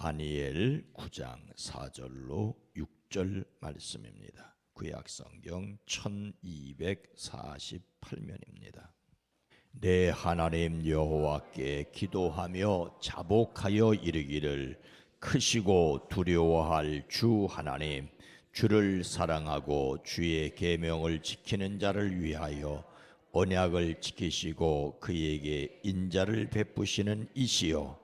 다니엘 9장 4절로 6절 말씀입니다. 구약성경 1248면입니다. 내 하나님 여호와께 기도하며 자복하여 이르기를 크시고 두려워할 주 하나님, 주를 사랑하고 주의 계명을 지키는 자를 위하여 언약을 지키시고 그에게 인자를 베푸시는 이시여,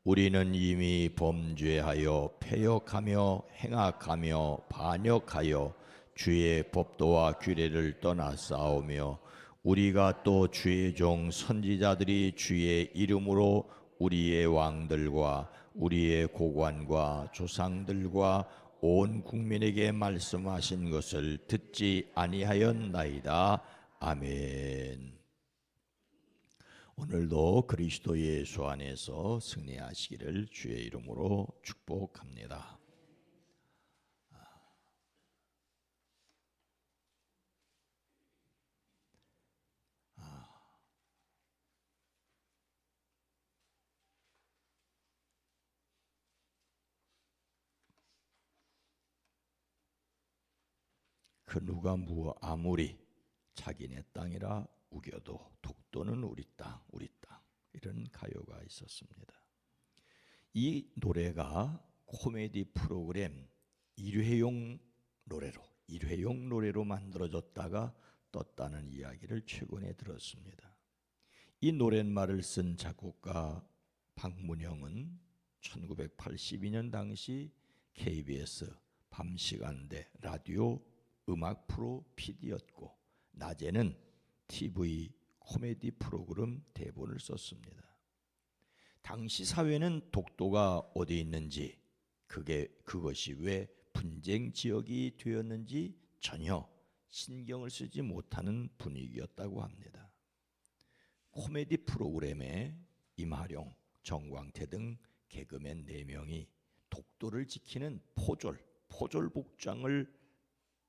우리는 이미 범죄하여 패역하며 행악하며 반역하여 주의 법도와 규례를 떠나 싸우며 우리가 또 주의 종 선지자들이 주의 이름으로 우리의 왕들과 우리의 고관과 조상들과 온 국민에게 말씀하신 것을 듣지 아니하였나이다. 아멘. 오늘도 그리스도 예수 안에서 승리하시기를 주의 이름으로 축복합니다. 그 누가 아무리 자기네 땅이라 우겨도 독도는 우리 땅, 우리 땅, 이런 가요가 있었습니다. 이 노래가 코미디 프로그램 일회용 노래로 만들어졌다가 떴다는 이야기를 최근에 들었습니다. 이 노랫말을 쓴 작곡가 박문영은 1982년 당시 KBS 밤시간대 라디오 음악 프로 PD였고 낮에는 TV 코미디 프로그램 대본을 썼습니다. 당시 사회는 독도가 어디 있는지, 그것이 왜 분쟁 지역이 되었는지 전혀 신경을 쓰지 못하는 분위기였다고 합니다. 코미디 프로그램에 임하룡, 정광태 등 개그맨 4명이 독도를 지키는 포졸 복장을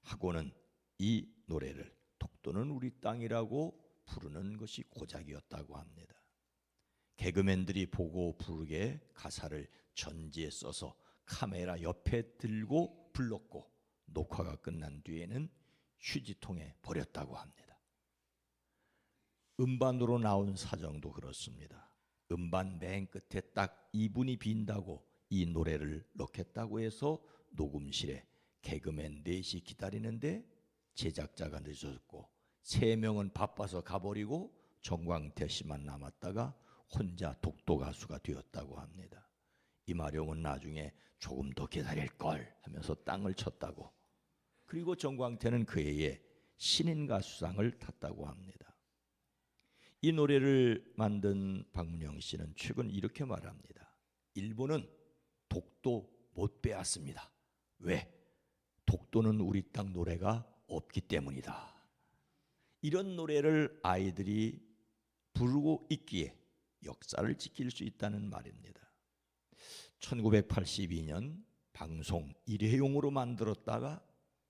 하고는 이 노래를 독도는 우리 땅이라고 부르는 것이 고작이었다고 합니다. 개그맨들이 보고 부르게 가사를 전지에 써서 카메라 옆에 들고 불렀고 녹화가 끝난 뒤에는 휴지통에 버렸다고 합니다. 음반으로 나온 사정도 그렇습니다. 음반 맨 끝에 딱 2분이 빈다고 이 노래를 넣겠다고 해서 녹음실에 개그맨 4시 기다리는데 제작자가 늦었고 3명은 바빠서 가버리고 정광태 씨만 남았다가 혼자 독도 가수가 되었다고 합니다. 임하룡은 나중에 조금 더 기다릴 걸 하면서 땅을 쳤다고, 그리고 정광태는 그 해에 신인 가수상을 탔다고 합니다. 이 노래를 만든 박문영 씨는 최근 이렇게 말합니다. 일본은 독도 못 빼앗습니다. 왜? 독도는 우리 땅 노래가 없기 때문이다. 이런 노래를 아이들이 부르고 있기에 역사를 지킬 수 있다는 말입니다. 1982년 방송 일회용으로 만들었다가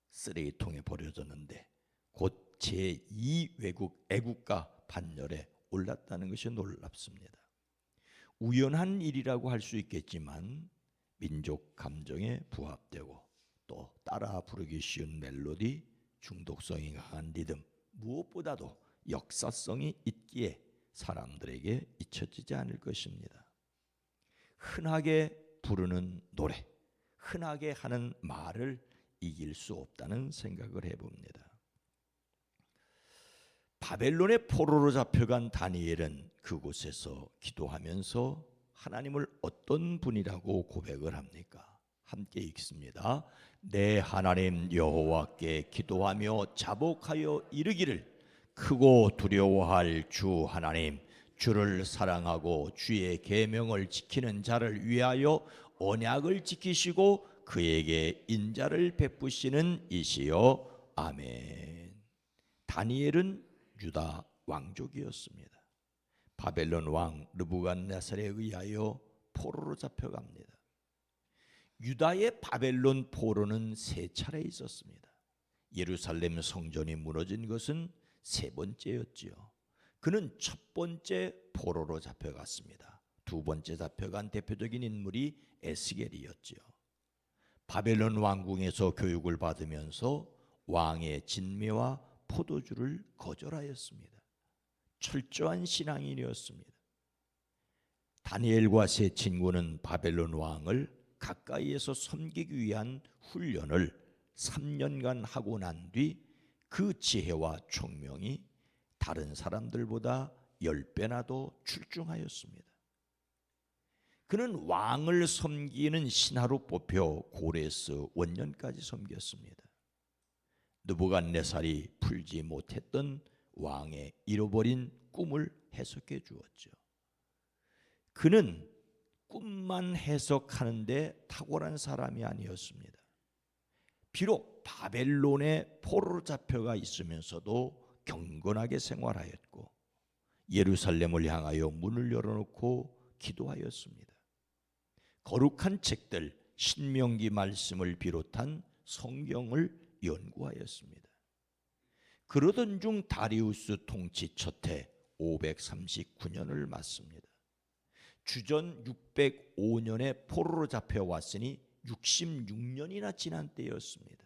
쓰레기통에 버려졌는데 곧 제2외국 애국가 반열에 올랐다는 것이 놀랍습니다. 우연한 일이라고 할 수 있겠지만 민족 감정에 부합되고 또 따라 부르기 쉬운 멜로디, 중독성이 강한 리듬, 무엇보다도 역사성이 있기에 사람들에게 잊혀지지 않을 것입니다. 흔하게 부르는 노래, 흔하게 하는 말을 이길 수 없다는 생각을 해봅니다. 바벨론의 포로로 잡혀간 다니엘은 그곳에서 기도하면서 하나님을 어떤 분이라고 고백을 합니까? 함께 읽습니다. 내 하나님 여호와께 기도하며 자복하여 이르기를 크고 두려워할 주 하나님, 주를 사랑하고 주의 계명을 지키는 자를 위하여 언약을 지키시고 그에게 인자를 베푸시는 이시여. 아멘. 다니엘은 유다 왕족이었습니다. 바벨론 왕 느부갓네살에 의하여 포로로 잡혀갑니다. 유다의 바벨론 포로는 3차례 있었습니다. 예루살렘 성전이 무너진 것은 3번째였지요. 그는 첫 번째 포로로 잡혀갔습니다. 두 번째 잡혀간 대표적인 인물이 에스겔이었죠. 바벨론 왕궁에서 교육을 받으면서 왕의 진미와 포도주를 거절하였습니다. 철저한 신앙인이었습니다. 다니엘과 세 친구는 바벨론 왕을 가까이에서 섬기기 위한 훈련을 3년간 하고 난 뒤 그 지혜와 총명이 다른 사람들보다 10배나 더 출중하였습니다. 그는 왕을 섬기는 신하로 뽑혀 고레스 원년까지 섬겼습니다. 느부갓네살이 풀지 못했던 왕의 잃어버린 꿈을 해석해 주었죠. 그는 꿈만 해석하는데 탁월한 사람이 아니었습니다. 비록 바벨론의 포로로 잡혀가 있으면서도 경건하게 생활하였고 예루살렘을 향하여 문을 열어놓고 기도하였습니다. 거룩한 책들 신명기 말씀을 비롯한 성경을 연구하였습니다. 그러던 중 다리우스 통치 첫해 539년을 맞습니다. 주전 605년에 포로로 잡혀왔으니 66년이나 지난 때였습니다.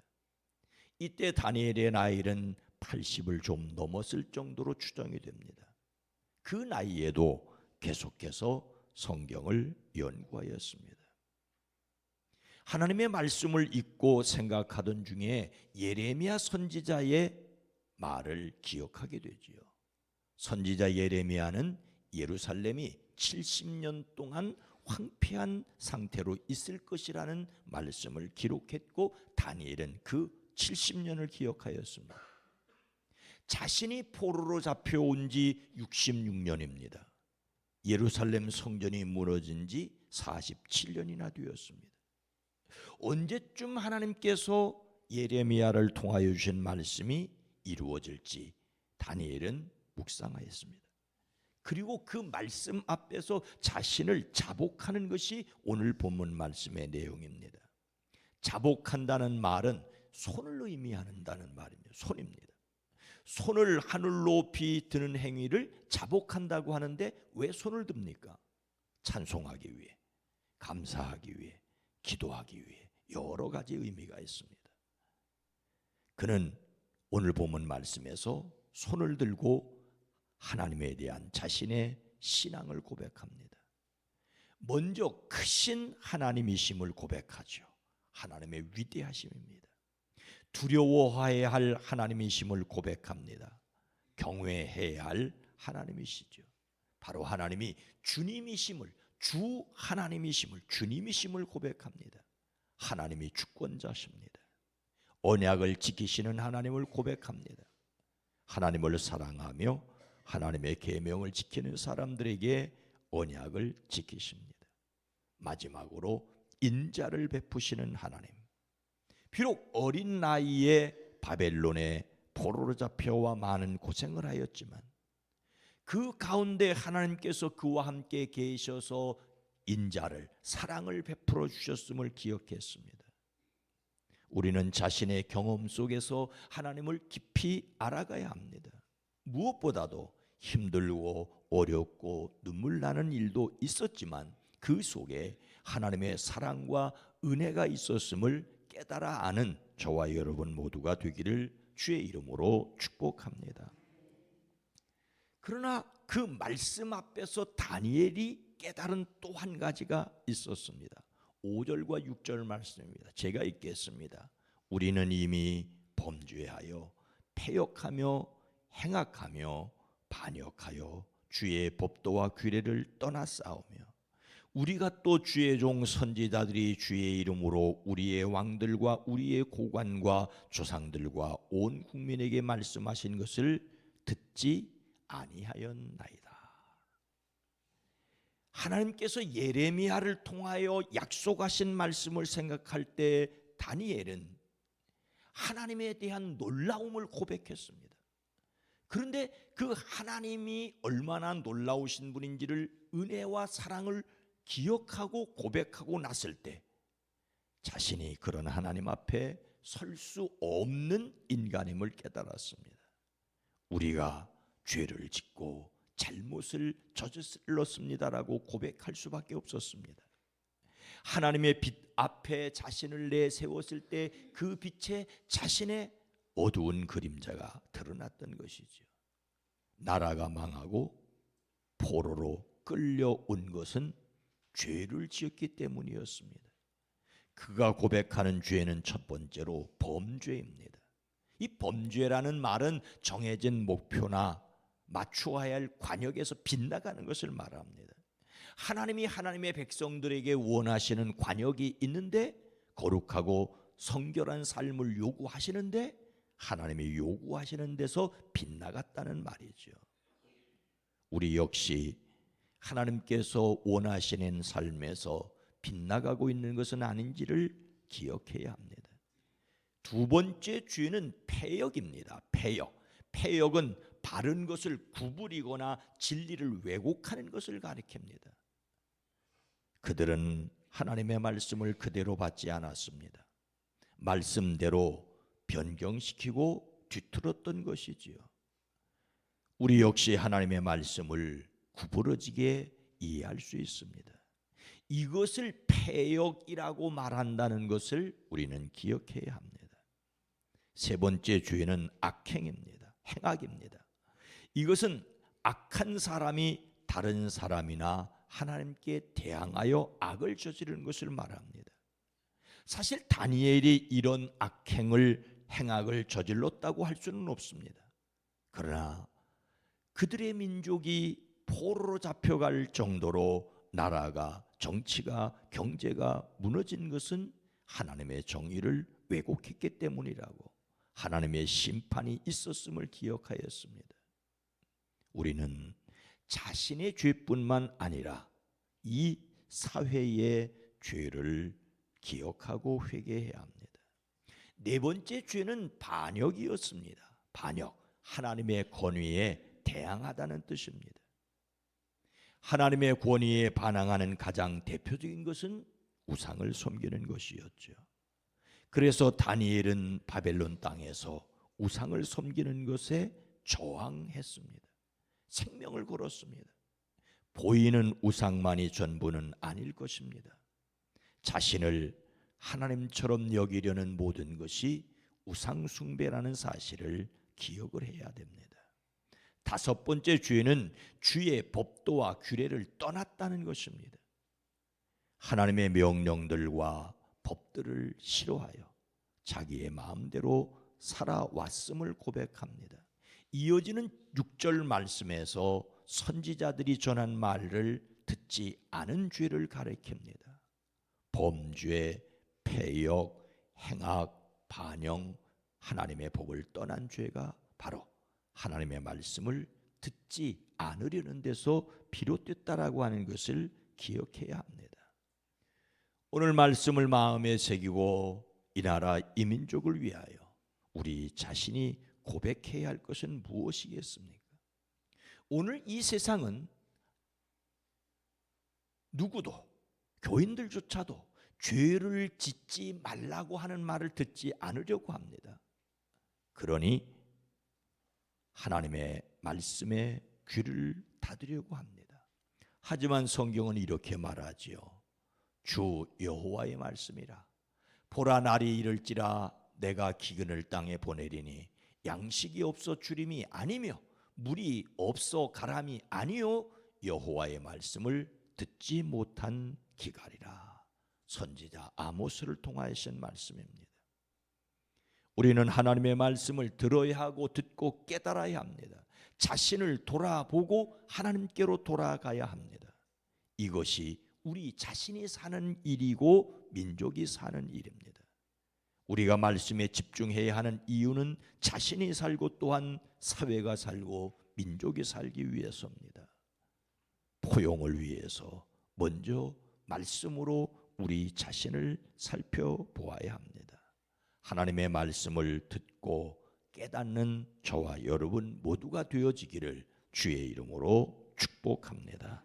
이때 다니엘의 나이는 80을 좀 넘었을 정도로 추정이 됩니다. 그 나이에도 계속해서 성경을 연구하였습니다. 하나님의 말씀을 읽고 생각하던 중에 예레미야 선지자의 말을 기억하게 되지요. 선지자 예레미야는 예루살렘이 70년 동안 황폐한 상태로 있을 것이라는 말씀을 기록했고 다니엘은 그 70년을 기억하였습니다. 자신이 포로로 잡혀온 지 66년입니다. 예루살렘 성전이 무너진 지 47년이나 되었습니다. 언제쯤 하나님께서 예레미야를 통하여 주신 말씀이 이루어질지 다니엘은 묵상하였습니다. 그리고 그 말씀 앞에서 자신을 자복하는 것이 오늘 본문 말씀의 내용입니다. 자복한다는 말은 손을 의미한다는 말입니다. 손입니다. 손을 하늘 높이 드는 행위를 자복한다고 하는데 왜 손을 듭니까? 찬송하기 위해, 감사하기 위해, 기도하기 위해 여러 가지 의미가 있습니다. 그는 오늘 본문 말씀에서 손을 들고 하나님에 대한 자신의 신앙을 고백합니다. 먼저 크신 하나님이심을 고백하죠. 하나님의 위대하심입니다. 두려워해야 할 하나님이심을 고백합니다. 경외해야 할 하나님이시죠. 바로 하나님이 주님이심을, 주 하나님이심을, 주님이심을 고백합니다. 하나님이 주권자십니다. 언약을 지키시는 하나님을 고백합니다. 하나님을 사랑하며 하나님의 계명을 지키는 사람들에게 언약을 지키십니다. 마지막으로 인자를 베푸시는 하나님. 비록 어린 나이에 바벨론에 포로로 잡혀와 많은 고생을 하였지만 그 가운데 하나님께서 그와 함께 계셔서 인자를, 사랑을 베풀어 주셨음을 기억했습니다. 우리는 자신의 경험 속에서 하나님을 깊이 알아가야 합니다. 무엇보다도 힘들고 어렵고 눈물 나는 일도 있었지만 그 속에 하나님의 사랑과 은혜가 있었음을 깨달아 아는 저와 여러분 모두가 되기를 주의 이름으로 축복합니다. 그러나 그 말씀 앞에서 다니엘이 깨달은 또 한 가지가 있었습니다. 5절과 6절 말씀입니다. 제가 읽겠습니다. 우리는 이미 범죄하여 패역하며 행악하며 반역하여 주의 법도와 규례를 떠나 싸우며 우리가 또 주의 종 선지자들이 주의 이름으로 우리의 왕들과 우리의 고관과 조상들과 온 국민에게 말씀하신 것을 듣지 아니하였나이다. 하나님께서 예레미야를 통하여 약속하신 말씀을 생각할 때 다니엘은 하나님에 대한 놀라움을 고백했습니다. 그런데 그 하나님이 얼마나 놀라우신 분인지를 은혜와 사랑을 기억하고 고백하고 났을 때 자신이 그런 하나님 앞에 설 수 없는 인간임을 깨달았습니다. 우리가 죄를 짓고 잘못을 저질렀습니다라고 고백할 수밖에 없었습니다. 하나님의 빛 앞에 자신을 내세웠을 때 그 빛에 자신의 어두운 그림자가 드러났던 것이죠. 나라가 망하고 포로로 끌려온 것은 죄를 지었기 때문이었습니다. 그가 고백하는 죄는 첫 번째로 범죄입니다. 이 범죄라는 말은 정해진 목표나 맞추어야 할 관역에서 빗나가는 것을 말합니다. 하나님이 하나님의 백성들에게 원하시는 관역이 있는데 거룩하고 성결한 삶을 요구하시는데 하나님이 요구하시는 데서 빗나갔다는 말이죠. 우리 역시 하나님께서 원하시는 삶에서 빗나가고 있는 것은 아닌지를 기억해야 합니다. 두 번째 죄는 패역입니다. 패역은 바른 것을 구부리거나 진리를 왜곡하는 것을 가리킵니다. 그들은 하나님의 말씀을 그대로 받지 않았습니다. 말씀대로 변경시키고 뒤틀었던 것이지요. 우리 역시 하나님의 말씀을 구부러지게 이해할 수 있습니다. 이것을 패역이라고 말한다는 것을 우리는 기억해야 합니다. 세 번째 죄는 악행입니다. 행악입니다. 이것은 악한 사람이 다른 사람이나 하나님께 대항하여 악을 저지르는 것을 말합니다. 사실 다니엘이 이런 행악을 저질렀다고 할 수는 없습니다. 그러나 그들의 민족이 포로로 잡혀갈 정도로 나라가, 정치가, 경제가 무너진 것은 하나님의 정의를 왜곡했기 때문이라고, 하나님의 심판이 있었음을 기억하였습니다. 우리는 자신의 죄뿐만 아니라 이 사회의 죄를 기억하고 회개해야 합니다. 네 번째 죄는 반역이었습니다. 반역, 하나님의 권위에 대항하다는 뜻입니다. 하나님의 권위에 반항하는 가장 대표적인 것은 우상을 섬기는 것이었죠. 그래서 다니엘은 바벨론 땅에서 우상을 섬기는 것에 저항했습니다. 생명을 걸었습니다. 보이는 우상만이 전부는 아닐 것입니다. 자신을 하나님처럼 여기려는 모든 것이 우상 숭배라는 사실을 기억을 해야 됩니다. 다섯 번째 죄는 주의 법도와 규례를 떠났다는 것입니다. 하나님의 명령들과 법들을 싫어하여 자기의 마음대로 살아왔음을 고백합니다. 이어지는 6절 말씀에서 선지자들이 전한 말을 듣지 않은 죄를 가리킵니다. 범죄, 패역, 행악, 반영, 하나님의 법을 떠난 죄가 바로 하나님의 말씀을 듣지 않으려는 데서 비롯됐다라고 하는 것을 기억해야 합니다. 오늘 말씀을 마음에 새기고 이 나라 이 민족을 위하여 우리 자신이 고백해야 할 것은 무엇이겠습니까? 오늘 이 세상은 누구도, 교인들조차도 죄를 짓지 말라고 하는 말을 듣지 않으려고 합니다. 그러니 하나님의 말씀에 귀를 닫으려고 합니다. 하지만 성경은 이렇게 말하지요. 주 여호와의 말씀이라. 보라, 날이 이를지라 내가 기근을 땅에 보내리니 양식이 없어 주림이 아니며 물이 없어 가람이 아니요 여호와의 말씀을 듣지 못한 기갈이라. 선지자 아모스를 통하신 말씀입니다. 우리는 하나님의 말씀을 들어야 하고 듣고 깨달아야 합니다. 자신을 돌아보고 하나님께로 돌아가야 합니다. 이것이 우리 자신이 사는 일이고 민족이 사는 일입니다. 우리가 말씀에 집중해야 하는 이유는 자신이 살고 또한 사회가 살고 민족이 살기 위해서입니다. 포용을 위해서 먼저 말씀으로 우리 자신을 살펴보아야 합니다. 하나님의 말씀을 듣고 깨닫는 저와 여러분 모두가 되어지기를 주의 이름으로 축복합니다.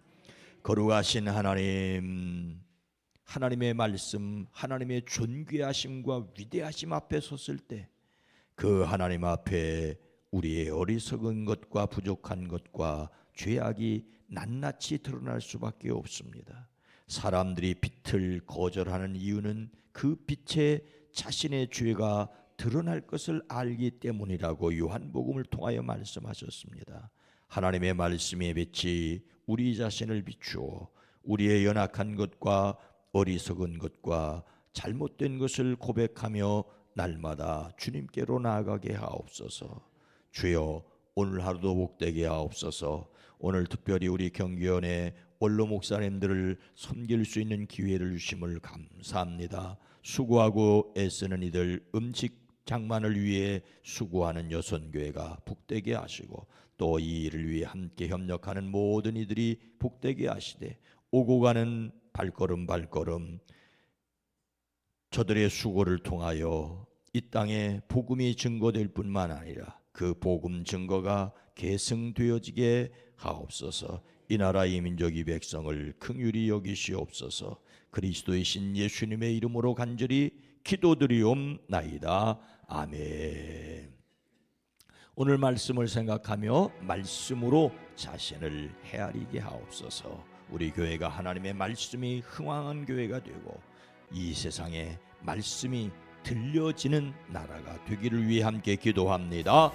거룩하신 하나님, 하나님의 말씀, 하나님의 존귀하심과 위대하심 앞에 섰을 때 그 하나님 앞에 우리의 어리석은 것과 부족한 것과 죄악이 낱낱이 드러날 수밖에 없습니다. 사람들이 빛을 거절하는 이유는 그 빛에 자신의 죄가 드러날 것을 알기 때문이라고 요한복음을 통하여 말씀하셨습니다. 하나님의 말씀의 빛이 우리 자신을 비추어 우리의 연약한 것과 어리석은 것과 잘못된 것을 고백하며 날마다 주님께로 나아가게 하옵소서. 주여, 오늘 하루도 복되게 하옵소서. 오늘 특별히 우리 경기원의 원로 목사님들을 섬길 수 있는 기회를 주심을 감사합니다. 수고하고 애쓰는 이들, 음식 장만을 위해 수고하는 여선교회가 복되게 하시고, 또 이 일을 위해 함께 협력하는 모든 이들이 복되게 하시되, 오고 가는 발걸음 저들의 수고를 통하여 이 땅에 복음이 증거될 뿐만 아니라 그 복음 증거가 계승되어지게 하옵소서. 이 나라 이 민족 이 백성을 긍휼히 여기시옵소서. 그리스도의 신 예수님의 이름으로 간절히 기도드리옵나이다. 아멘. 오늘 말씀을 생각하며 말씀으로 자신을 헤아리게 하옵소서. 우리 교회가 하나님의 말씀이 흥왕한 교회가 되고 이 세상에 말씀이 들려지는 나라가 되기를 위해 함께 기도합니다.